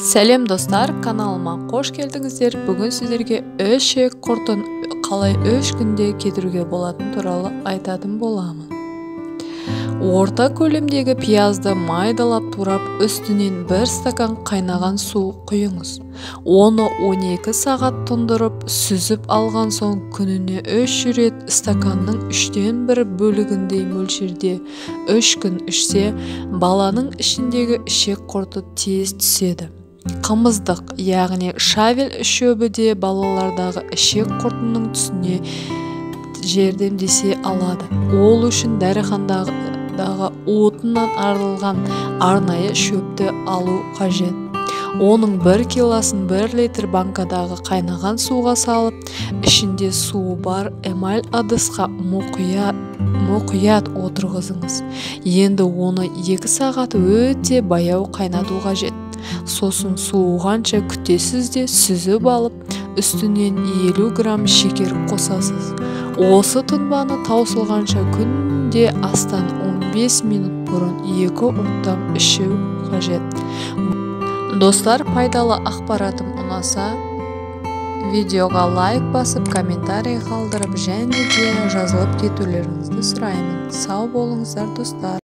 Сәлем достар, каналыма қош келдіңіздер. Бүгін сіздерге өшек құртын қалай 3 күнде кетіруге болатын туралы айтатын боламын. Орта көлемдегі пиязды майдалап турап, үстінен 1 стакан қайнаған су құйыңыз. Оны 12 сағат тұндырып, сүзіп алған соң күніне 3 рет стаканның 3-тен 1 бөлігіндей мөлшерде 3 күн ішсе, баланың ішіндегі ішек құрты тез түседі. Қымыздық, яғни шавель шөбі де балалардағы ішек құртының түсіне жәрдемдесе алады. Ол үшін дәріханадағы отыннан арылған арнайы шөпті алу қажет. Оның 1 килосын 1 литр банкадағы қайнаған суға салып, ішінде суы бар эмаль ыдысқа мұқият отырғызыңыз. Енді оны 2 сағат өте баяу қайнату қажет. Сосын суығанша күтесіз де сүзіп алып, үстінен 50 грамм шекер қосасыз. Осы тұнбаны таусылғанша күнде астан 15 минут бұрын 2 ұрттам ішу қажет. Достар, пайдалы ақпаратым ұнаса, видеоға лайк басып, комментарий қалдырып, және де жазылып кетулеріңізді сұраймын. Сау болыңыздар достар.